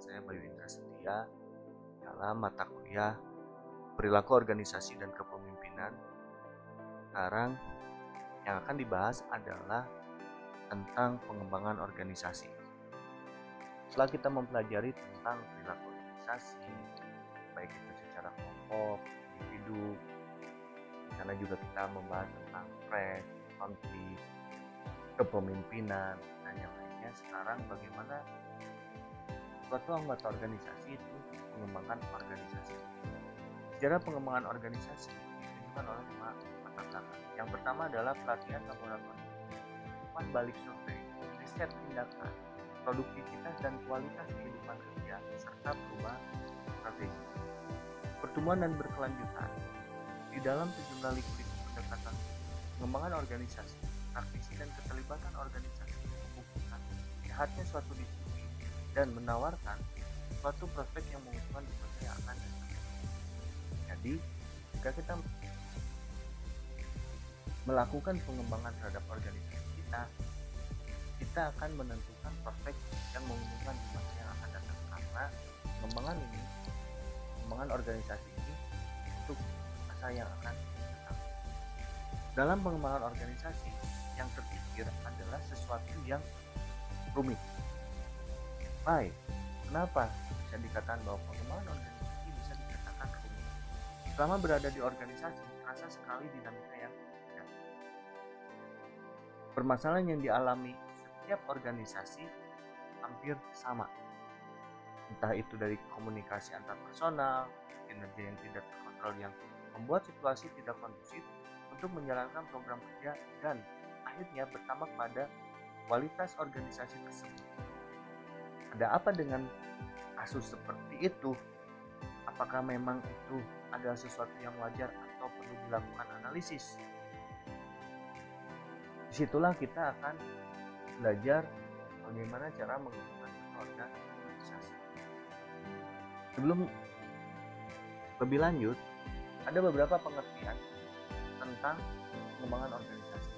saya Bayu Indra Setia dalam mata kuliah Perilaku Organisasi dan Kepemimpinan. Sekarang yang akan dibahas adalah tentang pengembangan organisasi. Setelah kita mempelajari tentang perilaku organisasi, baik itu secara kelompok, individu, di sana juga kita membahas tentang stres, konflik, kepemimpinan, dan yang lainnya. Sekarang bagaimana suatu anggota organisasi itu mengembangkan organisasi. Sejarah pengembangan organisasi ditunjukkan oleh 5 latar belakang. Yang pertama adalah pelatihan laboratorium, umpan balik survei, riset tindakan, produktivitas dan kualitas kehidupan kerja, serta perubahan strategi. Pertumbuhan dan berkelanjutan. Di dalam sejumlah liquid pendekatan pengembangan organisasi, praktisi dan keterlibatan organisasi membuktikan sehatnya suatu disiplin dan menawarkan suatu prospek yang menguntungkan di masa yang akan datang. Jadi, jika kita melakukan pengembangan terhadap organisasi kita akan menentukan prospek yang menguntungkan di masa yang akan datang, karena pengembangan organisasi ini untuk masa yang akan datang. Dalam pengembangan organisasi, yang terpikir adalah sesuatu yang rumit. Baik, kenapa bisa dikatakan bahwa pengembangan organisasi bisa dikatakan rumit? Selama berada di organisasi, terasa sekali dinamika yang ada. Permasalahan yang dialami setiap organisasi hampir sama. Entah itu dari komunikasi antar personal, kinerja yang tidak terkontrol yang membuat situasi tidak kondusif untuk menjalankan program kerja, dan akhirnya berdampak pada kualitas organisasi tersebut. Ada apa dengan kasus seperti itu? Apakah memang itu adalah sesuatu yang wajar atau perlu dilakukan analisis? Disitulah kita akan belajar bagaimana cara mengembangkan suatu organisasi. Sebelum lebih lanjut, ada beberapa pengertian tentang pengembangan organisasi.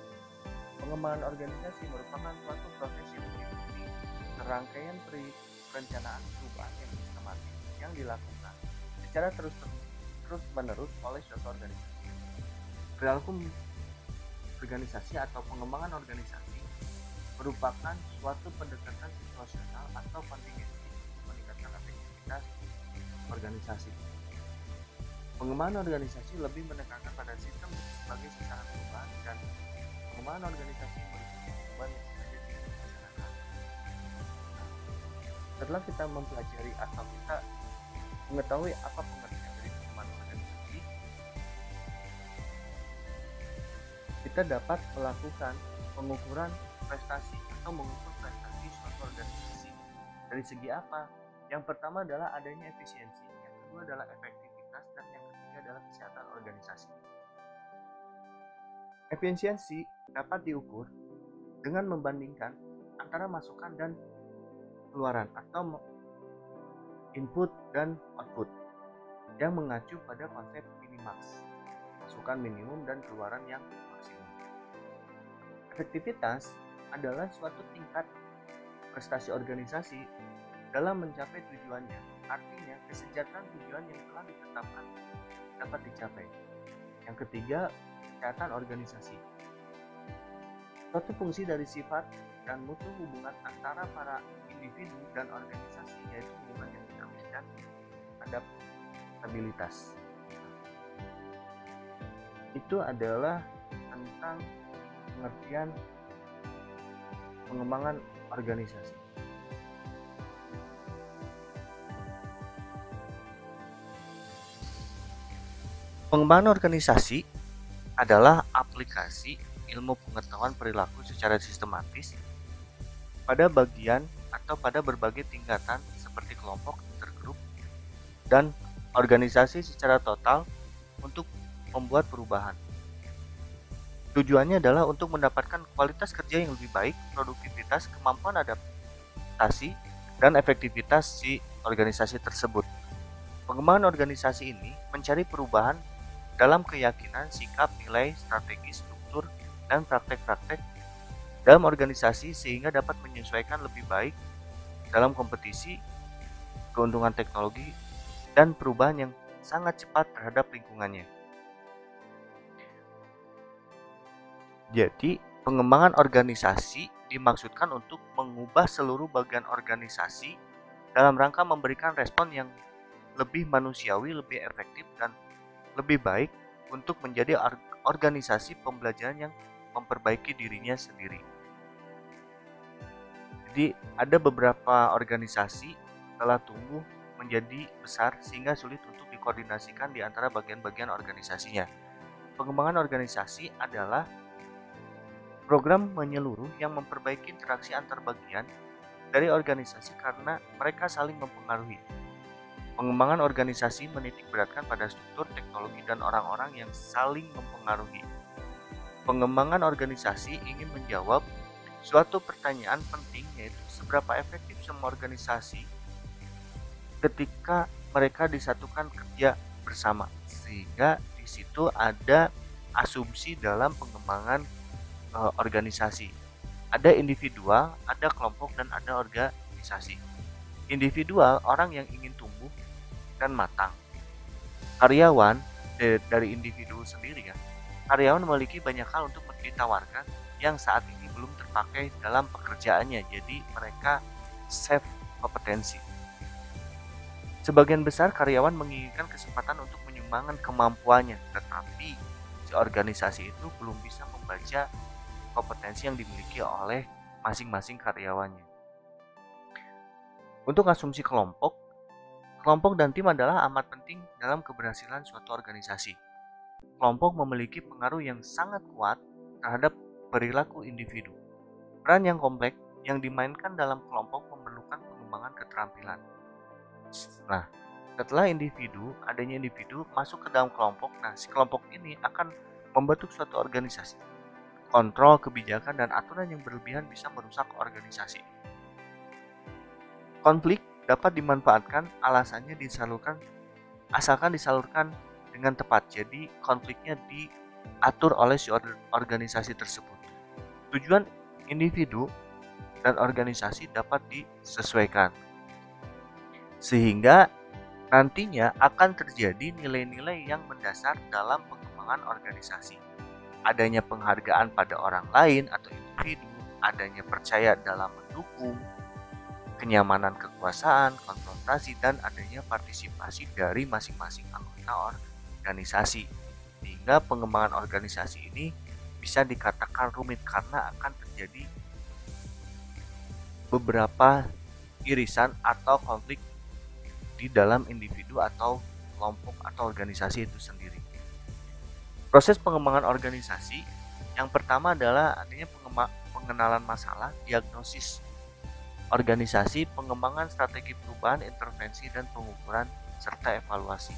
Pengembangan organisasi merupakan suatu proses yang mengikuti rangkaian perencanaan perubahan yang sistematis yang dilakukan secara terus-menerus oleh suatu organisasi. Perilaku organisasi atau pengembangan organisasi merupakan suatu pendekatan situasional atau kontingensi untuk meningkatkan efektivitas organisasi. Pengembangan organisasi lebih menekankan pada sistem sebagai sasaran perubahan, dan pengembangan organisasi meliputi perubahan yang sengaja dilaksanakan. Setelah kita mempelajari atau kita mengetahui apa pengertian dari pengembangan organisasi, kita dapat melakukan pengukuran prestasi atau mengukur prestasi suatu organisasi. Dari segi apa? Yang pertama adalah adanya efisiensi, yang kedua adalah efektivitas, dan yang ketiga adalah kesehatan organisasi. Efisiensi dapat diukur dengan membandingkan antara masukan dan keluaran atau input dan output yang mengacu pada konsep minimax, masukan minimum dan keluaran yang maksimum. Efektivitas adalah suatu tingkat prestasi organisasi dalam mencapai tujuannya, artinya kesejahteraan tujuan yang telah ditetapkan dapat dicapai. Yang ketiga, kesehatan organisasi. Suatu fungsi dari sifat dan mutu hubungan antara para individu dan organisasi, yaitu hubungan yang dinamis dan adaptabilitas. Itu adalah tentang pengertian pengembangan organisasi. Pengembangan organisasi adalah aplikasi ilmu pengetahuan perilaku secara sistematis pada bagian atau pada berbagai tingkatan seperti kelompok, intergrup, dan organisasi secara total untuk membuat perubahan. Tujuannya adalah untuk mendapatkan kualitas kerja yang lebih baik, produktivitas, kemampuan adaptasi, dan efektivitas si organisasi tersebut. Pengembangan organisasi ini mencari perubahan dalam keyakinan, sikap, nilai, strategi, struktur, dan praktek-praktek dalam organisasi sehingga dapat menyesuaikan lebih baik dalam kompetisi keuntungan teknologi, dan perubahan yang sangat cepat terhadap lingkungannya. Jadi, pengembangan organisasi dimaksudkan untuk mengubah seluruh bagian organisasi dalam rangka memberikan respon yang lebih manusiawi, lebih efektif, dan lebih baik untuk menjadi organisasi pembelajaran yang memperbaiki dirinya sendiri. Jadi ada beberapa organisasi telah tumbuh menjadi besar sehingga sulit untuk dikoordinasikan di antara bagian-bagian organisasinya. Pengembangan organisasi adalah program menyeluruh yang memperbaiki interaksi antar bagian dari organisasi karena mereka saling mempengaruhi. Pengembangan organisasi menitikberatkan pada struktur, teknologi, dan orang-orang yang saling mempengaruhi. Pengembangan organisasi ingin menjawab suatu pertanyaan penting, yaitu seberapa efektif semua organisasi ketika mereka disatukan kerja bersama. Sehingga di situ ada asumsi dalam pengembangan organisasi. Ada individual, ada kelompok, dan ada organisasi. Individual, orang yang ingin tumbuh dan matang. Karyawan dari individu sendiri ya. Karyawan memiliki banyak hal untuk ditawarkan yang saat ini belum terpakai dalam pekerjaannya. Jadi mereka save kompetensi. Sebagian besar karyawan menginginkan kesempatan untuk menyumbangkan kemampuannya, tetapi si organisasi itu belum bisa membaca kompetensi yang dimiliki oleh masing-masing karyawannya. Untuk asumsi kelompok dan tim adalah amat penting dalam keberhasilan suatu organisasi. Kelompok memiliki pengaruh yang sangat kuat terhadap perilaku individu. Peran yang kompleks yang dimainkan dalam kelompok memerlukan pengembangan keterampilan. Nah, setelah adanya individu masuk ke dalam kelompok, si kelompok ini akan membentuk suatu organisasi. Kontrol, kebijakan, dan aturan yang berlebihan bisa merusak organisasi. Konflik dapat dimanfaatkan asalkan disalurkan dengan tepat. Jadi konfliknya diatur oleh si organisasi tersebut. Tujuan individu dan organisasi dapat disesuaikan. Sehingga nantinya akan terjadi nilai-nilai yang mendasar dalam pengembangan organisasi. Adanya penghargaan pada orang lain atau individu, adanya percaya dalam mendukung, kenyamanan kekuasaan, konfrontasi, dan adanya partisipasi dari masing-masing anggota organisasi. Sehingga pengembangan organisasi ini bisa dikatakan rumit karena akan terjadi beberapa irisan atau konflik di dalam individu atau kelompok atau organisasi itu sendiri. Proses pengembangan organisasi yang pertama adalah adanya pengenalan masalah, diagnosis organisasi, pengembangan strategi perubahan, intervensi, dan pengukuran serta evaluasi.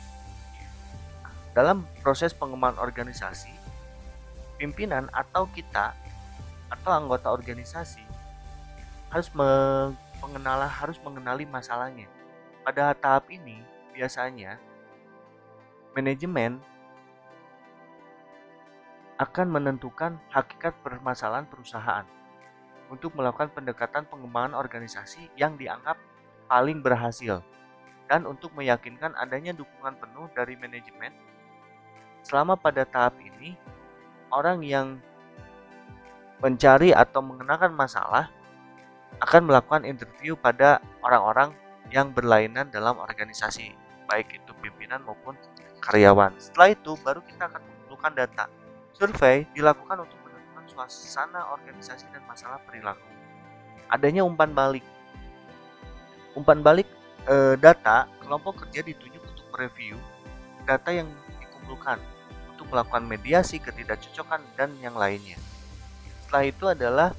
Dalam proses pengembangan organisasi, pimpinan atau kita atau anggota organisasi harus mengenali masalahnya. Pada tahap ini biasanya manajemen akan menentukan hakikat permasalahan perusahaan untuk melakukan pendekatan pengembangan organisasi yang dianggap paling berhasil dan untuk meyakinkan adanya dukungan penuh dari manajemen. Selama pada tahap ini, orang yang mencari atau mengenalkan masalah akan melakukan interview pada orang-orang yang berlainan dalam organisasi, baik itu pimpinan maupun karyawan. Setelah itu baru kita akan mengumpulkan data. Survei dilakukan untuk menentukan suasana organisasi dan masalah perilaku. Adanya umpan balik data, kelompok kerja ditunjuk untuk mereview data yang dikumpulkan untuk melakukan mediasi, ketidakcocokan, dan yang lainnya. Setelah itu adalah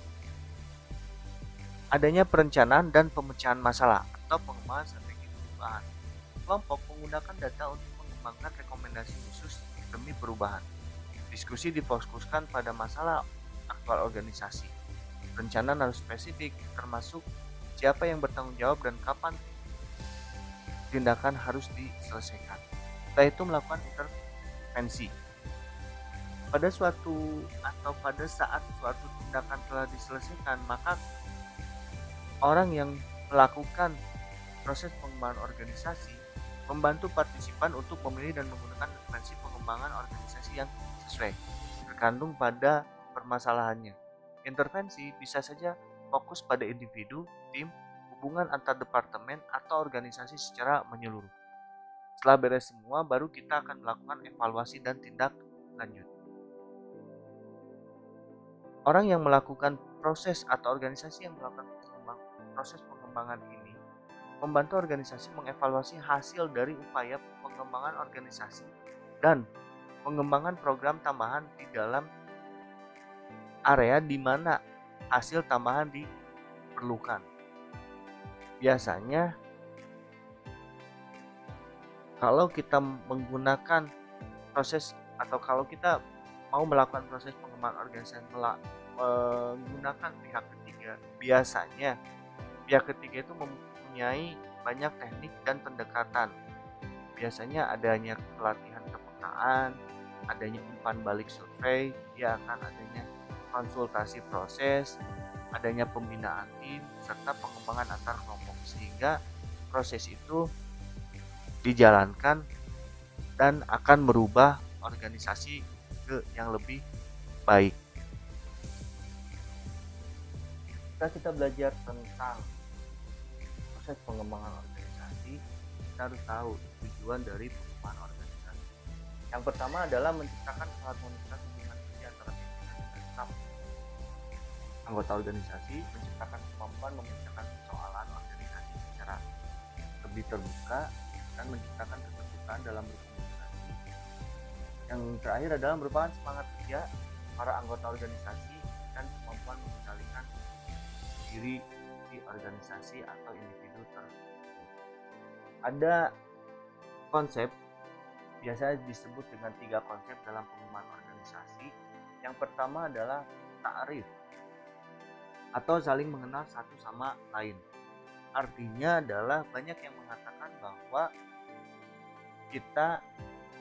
adanya perencanaan dan pemecahan masalah atau pengembangan strategi perubahan. Kelompok menggunakan data untuk mengembangkan rekomendasi khusus demi perubahan. Diskusi difokuskan pada masalah aktual organisasi. Perencanaan harus spesifik, termasuk siapa yang bertanggung jawab dan kapan tindakan harus diselesaikan. Setelah itu melakukan intervensi. Pada saat suatu tindakan telah diselesaikan, maka orang yang melakukan proses pengembangan organisasi membantu partisipan untuk memilih dan menggunakan intervensi pengembangan organisasi yang sesuai, tergantung pada permasalahannya. Intervensi bisa saja fokus pada individu, tim, hubungan antar departemen, atau organisasi secara menyeluruh. Setelah beres semua, baru kita akan melakukan evaluasi dan tindak lanjut. Orang yang melakukan proses atau organisasi yang melakukan proses pengembangan ini membantu organisasi mengevaluasi hasil dari upaya pengembangan organisasi dan pengembangan program tambahan di dalam area di mana hasil tambahan diperlukan. Biasanya kalau kita menggunakan proses atau kalau kita mau melakukan proses pengembangan organisasi menggunakan pihak ketiga, biasanya pihak ketiga itu mempunyai banyak teknik dan pendekatan. Biasanya adanya pelatihan kepekaan, adanya umpan balik survei, ya akan adanya konsultasi proses, adanya pembinaan tim, serta pengembangan antar kelompok, sehingga proses itu dijalankan dan akan merubah organisasi ke yang lebih baik. Jika kita belajar tentang proses pengembangan organisasi, kita harus tahu tujuan dari pengembangan organisasi. Yang pertama adalah menciptakan harmonitas hubungan kerja antara pimpinan dan staf anggota organisasi, menciptakan kemampuan memecahkan persoalan organisasi secara lebih terbuka, dan menciptakan keterbukaan dalam berkomunikasi. Yang terakhir adalah merupakan semangat kerja para anggota organisasi dan kemampuan mengendalikan diri di organisasi atau individu tersebut. Ada konsep, biasanya disebut dengan 3 konsep dalam pengembangan organisasi. Yang pertama adalah ta'rif atau saling mengenal satu sama lain. Artinya adalah banyak yang mengatakan bahwa kita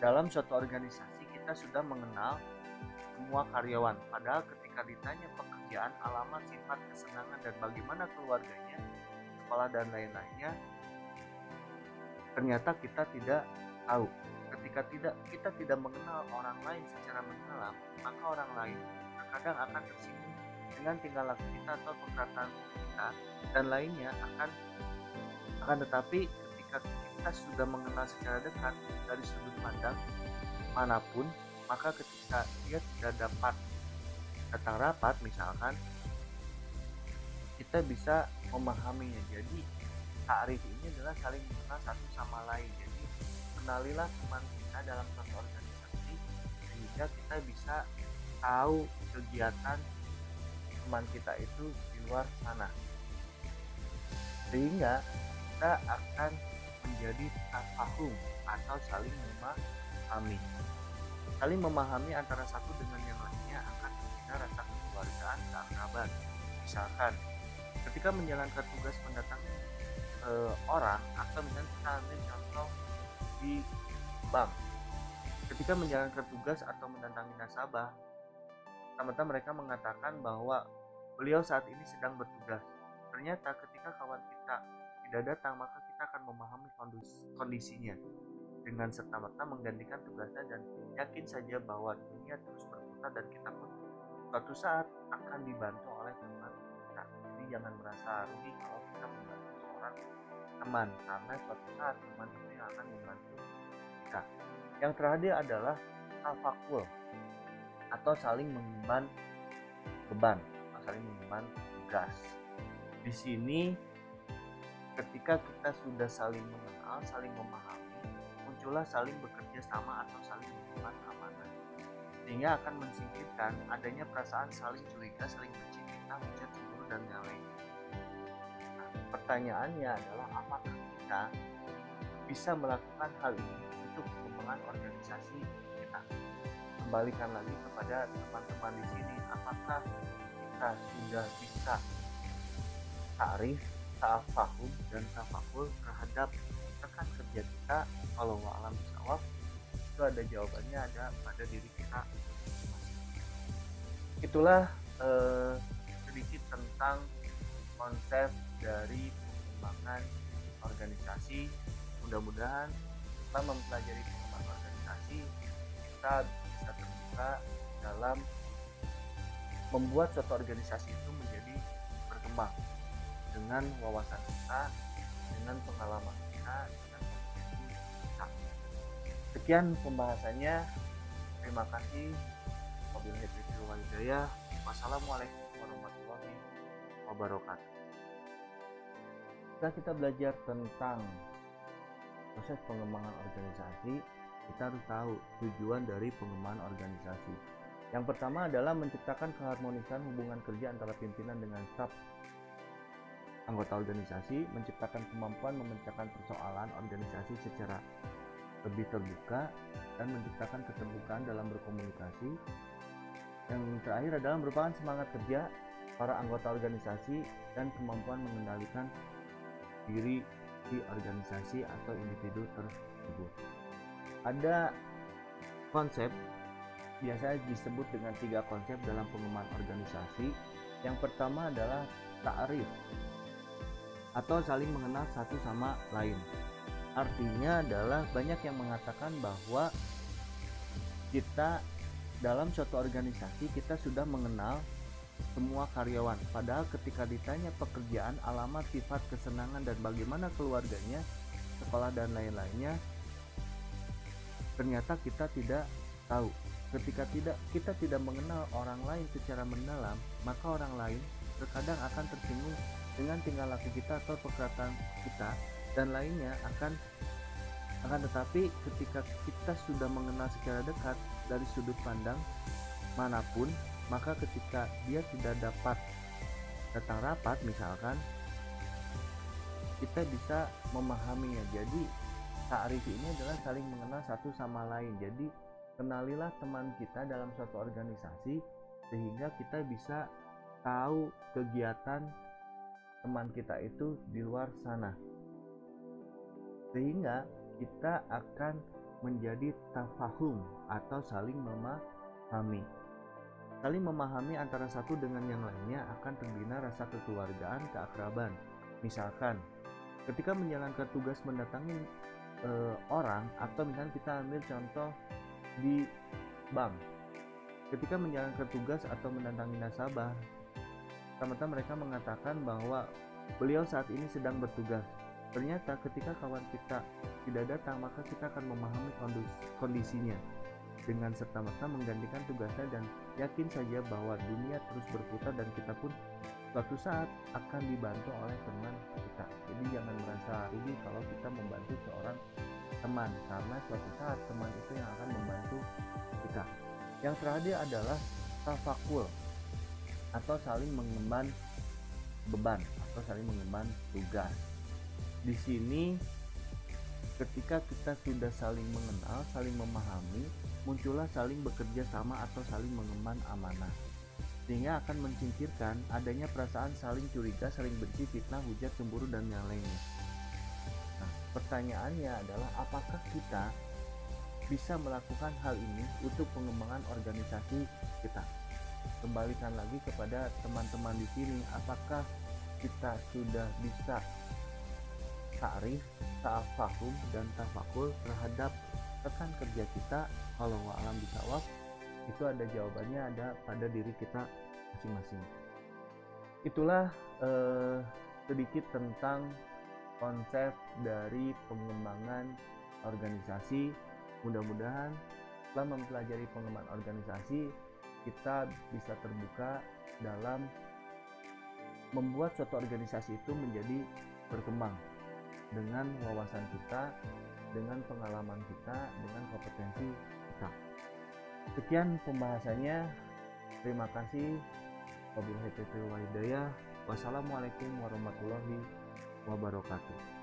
dalam suatu organisasi kita sudah mengenal semua karyawan, padahal ketika ditanya pekerjaan, alamat, sifat, kesenangan, dan bagaimana keluarganya, sekolah, dan lain-lainnya, ternyata kita tidak tahu. Ketika kita tidak mengenal orang lain secara mendalam, maka orang lain terkadang akan tersinggung dengan tingkah laku kita atau perkataan kita dan lainnya akan tetapi ketika kita sudah mengenal secara dekat dari sudut pandang manapun, maka ketika dia tidak dapat datang rapat misalkan, kita bisa memahaminya. Jadi ta'rif ini adalah saling mengenal satu sama lain. Jadi kenalilah teman kita dalam suatu organisasi sehingga kita bisa tahu kegiatan teman kita itu di luar sana, sehingga kita akan menjadi tafahum atau saling memahami. Saling memahami antara satu dengan yang lainnya akan membina rasa kekeluargaan, keakraban. Misalkan ketika menjalankan tugas mendatangi orang, atau misalnya kita ambil contoh di bank, ketika menjalankan tugas atau mendatangi nasabah, pertama mereka mengatakan bahwa beliau saat ini sedang bertugas. Ternyata ketika kawan kita tidak datang, maka kita akan memahami kondisinya dengan serta-merta menggantikan tugasnya dan yakin saja bahwa dunia terus berputar dan kita pun suatu saat akan dibantu oleh teman kita. Jadi jangan merasa rugi kalau kita membantu seorang teman, karena suatu saat teman itu yang akan membantu kita. Yang terakhir adalah tafakul atau saling mengemban beban atau saling mengemban tugas. Di sini ketika kita sudah saling mengenal, saling memahami, muncullah saling bekerja sama atau saling mengemban amanah, sehingga akan mensingkirkan adanya perasaan saling curiga, saling benci, fitnah, hujat, cemburu, dan lain-lain. Nah, pertanyaannya adalah apakah kita bisa melakukan hal ini untuk pengembangan organisasi kita? Kembalikan lagi kepada teman-teman di sini, apakah kita sudah bisa ta'rif, tafahum, dan tafakul terhadap rekan kerja kita? Kalau alam bisawab itu ada jawabannya, ada pada diri kita masing-masing. Itulah sedikit tentang konsep dari pengembangan organisasi. Mudah-mudahan setelah mempelajari pengembangan organisasi, kita bisa terbuka dalam membuat suatu organisasi itu menjadi berkembang dengan wawasan kita, dengan pengalaman kita, dengan kompetensi kita. Sekian pembahasannya. Terima kasih. Wabillahi taufiq wal hidayah. Wassalamualaikum warahmatullahi wabarakatuh. Setelah kita belajar tentang proses pengembangan organisasi, kita harus tahu tujuan dari pengembangan organisasi. Yang pertama adalah menciptakan keharmonisan hubungan kerja antara pimpinan dengan staf anggota organisasi, menciptakan kemampuan memecahkan persoalan organisasi secara lebih terbuka, dan menciptakan keterbukaan dalam berkomunikasi. Yang terakhir adalah merupakan semangat kerja para anggota organisasi dan kemampuan mengendalikan diri di organisasi atau individu tersebut. Ada konsep, biasanya disebut dengan 3 konsep dalam pengembangan organisasi. Yang pertama adalah ta'rif atau saling mengenal satu sama lain. Artinya adalah banyak yang mengatakan bahwa kita dalam suatu organisasi kita sudah mengenal semua karyawan, padahal ketika ditanya pekerjaan, alamat, sifat, kesenangan, dan bagaimana keluarganya, sekolah, dan lain-lainnya, ternyata kita tidak tahu. Ketika kita tidak mengenal orang lain secara mendalam, maka orang lain terkadang akan tersinggung dengan tingkah laku kita atau perkataan kita dan lainnya akan tetapi ketika kita sudah mengenal secara dekat dari sudut pandang manapun, maka ketika dia tidak dapat datang rapat misalkan, kita bisa memahaminya. Jadi ta'rif ini adalah saling mengenal satu sama lain. Jadi kenalilah teman kita dalam suatu organisasi sehingga kita bisa tahu kegiatan teman kita itu di luar sana, sehingga kita akan menjadi tafahum atau saling memahami. Saling memahami antara satu dengan yang lainnya akan terbina rasa kekeluargaan, keakraban. Misalkan ketika menjalankan tugas mendatangi orang, atau misalnya kita ambil contoh di bank, ketika menjalankan tugas atau mendatangi nasabah, ternyata mereka mengatakan bahwa beliau saat ini sedang bertugas. Ternyata ketika kawan kita tidak datang, maka kita akan memahami kondisinya dengan serta-merta menggantikan tugasnya, dan yakin saja bahwa dunia terus berputar dan kita pun suatu saat akan dibantu oleh teman kita. Jadi jangan merasa rugi kalau kita membantu seorang teman, karena suatu saat teman itu yang akan membantu kita. Yang terakhir adalah tafakul atau saling mengemban beban atau saling mengemban tugas. Di sini ketika kita sudah saling mengenal, saling memahami, muncullah saling bekerja sama atau saling mengemban amanah, sehingga akan menyingkirkan adanya perasaan saling curiga, saling benci, fitnah, hujat, cemburu, dan yang lainnya. Nah, pertanyaannya adalah apakah kita bisa melakukan hal ini untuk pengembangan organisasi kita? Kembalikan lagi kepada teman-teman di sini, apakah kita sudah bisa ta'rif, tafahum, dan tafakul terhadap rekan kerja kita? Kalau alam bisawab, itu ada jawabannya, ada pada diri kita masing-masing. Itulah sedikit tentang konsep dari pengembangan organisasi. Mudah-mudahan setelah mempelajari pengembangan organisasi, kita bisa terbuka dalam membuat suatu organisasi itu menjadi berkembang dengan wawasan kita, dengan pengalaman kita, dengan kompetensi kita. Sekian pembahasannya. Terima kasih. Wabillahi taufiq wal hidayah. Wassalamualaikum warahmatullahi wabarakatuh.